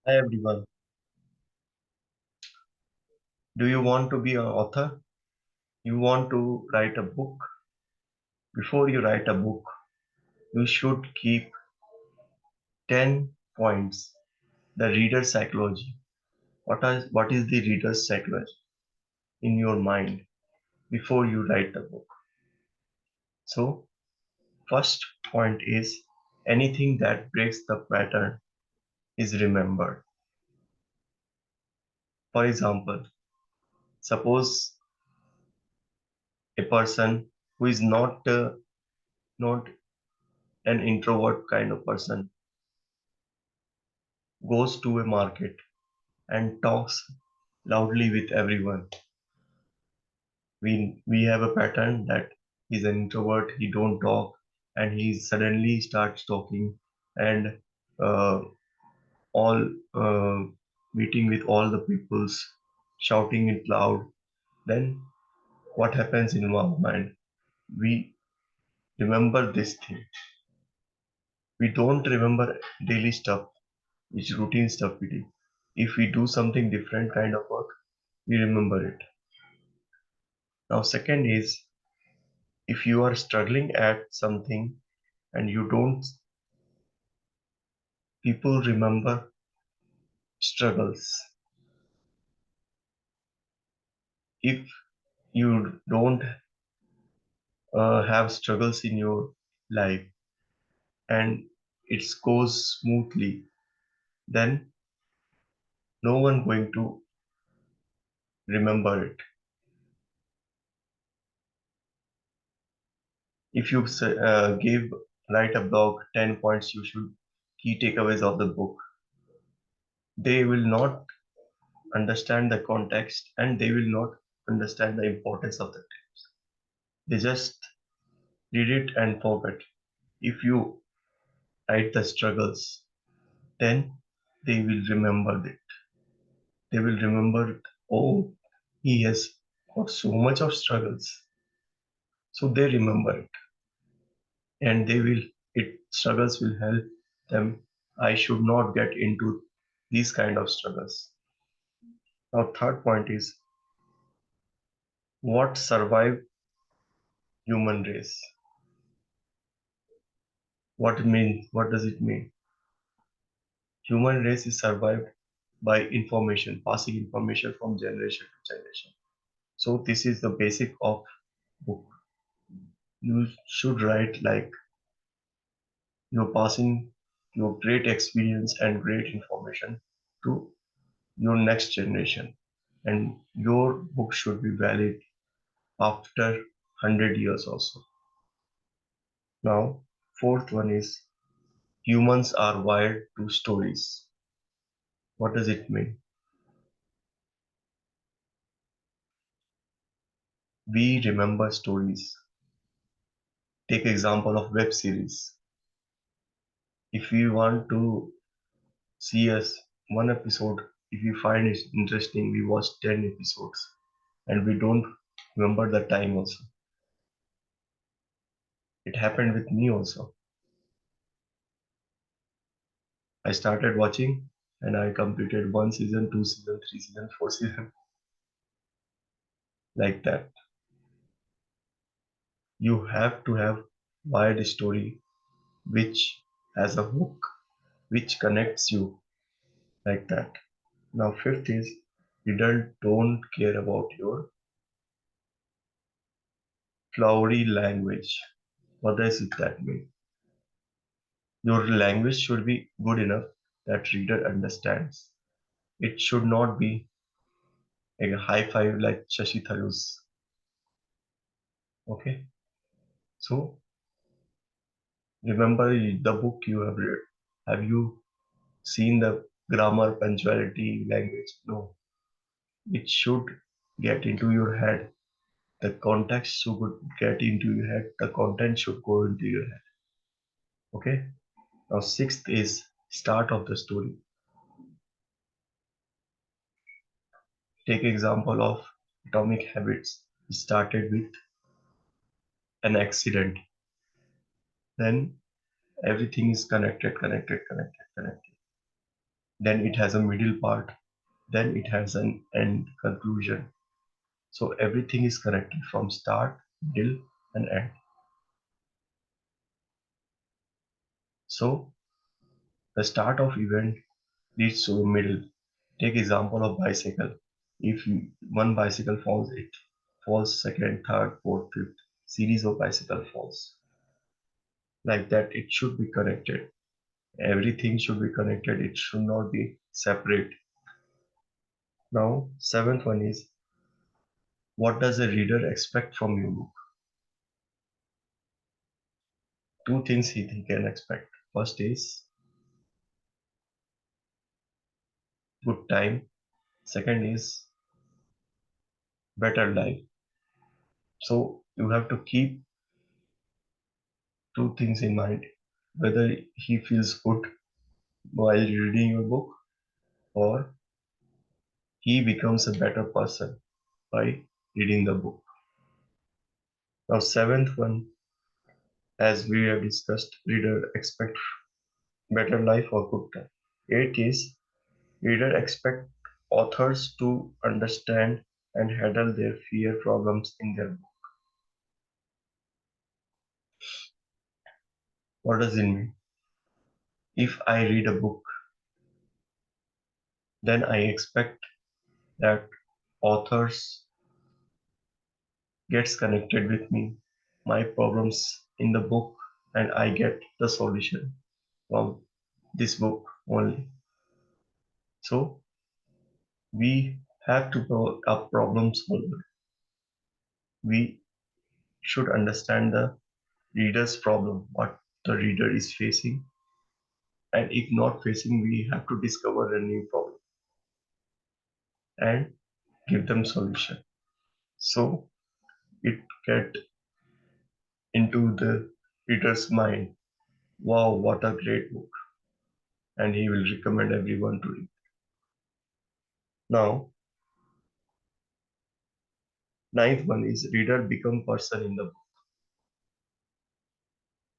Hi everyone. Do you want to be an author? You want to write a book? Before you write a book, you should keep 10 points. The reader's psychology. What is the reader's psychology in your mind before you write the book? So, first point is anything that breaks the pattern is remembered. For example, suppose a person who is not an introvert kind of person goes to a market and talks loudly with everyone. We have a pattern that he's an introvert, he don't talk, and he suddenly starts talking and uh, all meeting with all the peoples, shouting it loud. Then what happens in our mind? We remember this thing. We don't remember daily stuff, which routine stuff we do. If we do something different kind of work, we remember it. Now, second is if you are struggling at something and you don't, people remember struggles. If you don't have struggles in your life and it goes smoothly, then no one going to remember it. If you give write a blog 10 points you should key takeaways of the book, they will not understand the context and they will not understand the importance of the tips. They just read it and forget. If you write the struggles, then they will remember it. They will remember, oh, he has got so much of struggles. So they remember it. And struggles will help them. I should not get into these kind of struggles. Now, third point is what survived human race? What does it mean? Human race is survived by information, passing information from generation to generation. So this is the basic of book. You should write like you're passing your great experience and great information to your next generation. And your book should be valid after 100 years also. Now, fourth one is humans are wired to stories. What does it mean? We remember stories. Take example of web series. If we want to see us one episode, if we find it interesting, we watch 10 episodes and we don't remember the time also. It happened with me also. I started watching and I completed one season, two season, three season, four season, like that. You have to have wired story which has a hook, which connects you like that. Now, fifth is reader don't care about your flowery language. What does it that mean? Your language should be good enough that reader understands. It should not be a high five like Shashi Tharoor's. Okay, so remember the book you have read. Have you seen the grammar, punctuality, language? No, it should get into your head. The context should get into your head. The content should go into your head. Okay. Now, sixth is start of the story. Take example of Atomic Habits. It started with an accident. Then everything is connected, connected, connected, connected. then it has a middle part, then it has an end conclusion. So everything is connected from start, middle, and end. So the start of event leads to a middle. Take example of bicycle. If one bicycle falls, it falls second, third, fourth, fifth. Series of bicycle falls. Like that, it should be connected. Everything should be connected. It should not be separate. Now, seventh one is, what does a reader expect from your book? Two things he can expect. First is good time. Second is better life. So you have to keep two things in mind. Whether he feels good while reading your book, or he becomes a better person by reading the book. Now, seventh one, as we have discussed, reader expect better life or good time. Eighth is, reader expect authors to understand and handle their fear problems in their book. What does it mean? If I read a book, then I expect that authors gets connected with me, my problems in the book, and I get the solution from this book only. So we have to be a problem solver. We should understand the reader's problem, what the reader is facing, and if not facing, we have to discover a new problem and give them solution. So it get into the reader's mind, wow, what a great book, and he will recommend everyone to read. Now, ninth one is, reader become person in the book.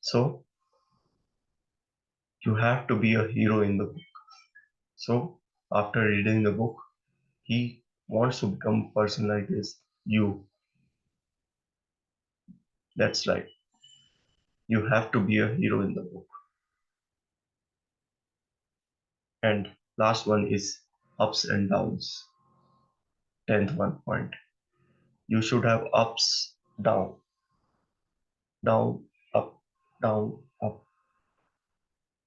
So you have to be a hero in the book. So after reading the book, he wants to become person like this. You, that's right. You have to be a hero in the book. And last one is ups and downs. Tenth one point. You should have ups, down, down, down, up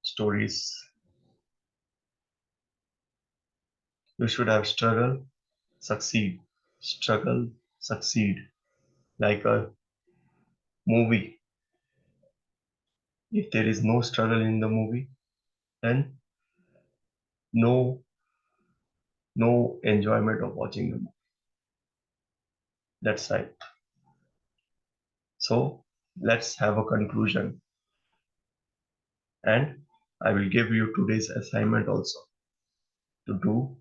stories. You should have struggle, succeed, struggle, succeed. Like a movie. If there is no struggle in the movie, then no no enjoyment of watching the movie. That's right. So let's have a conclusion. And I will give you today's assignment also to do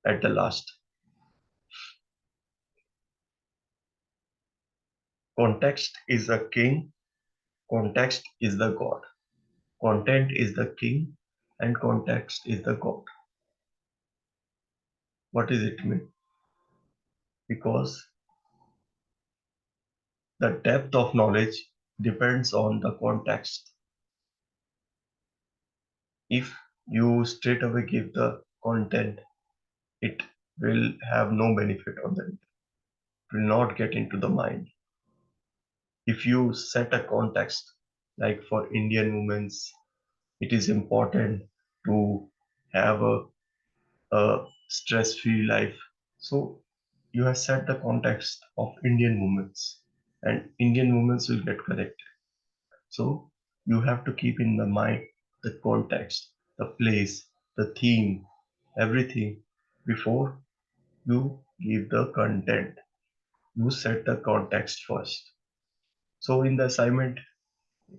at the last. Context is the king, context is the god. Content is the king, and context is the god. What does it mean? Because the depth of knowledge depends on the context. If you straight away give the content, it will have no benefit on them. It will not get into the mind. If you set a context, like for Indian women, it is important to have a stress-free life. So you have set the context of Indian women, and Indian women will get connected. So you have to keep in the mind the context, the place, the theme, everything before you give the content. You set the context first. So in the assignment,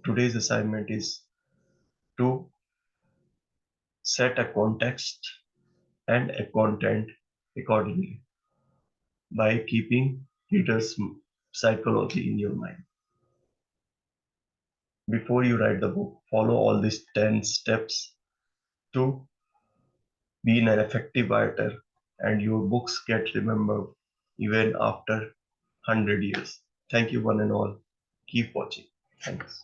today's assignment is to set a context and a content accordingly by keeping reader's psychology in your mind. Before you write the book, follow all these 10 steps to be an effective writer, and your books get remembered even after 100 years. Thank you, one and all. Keep watching. Thanks.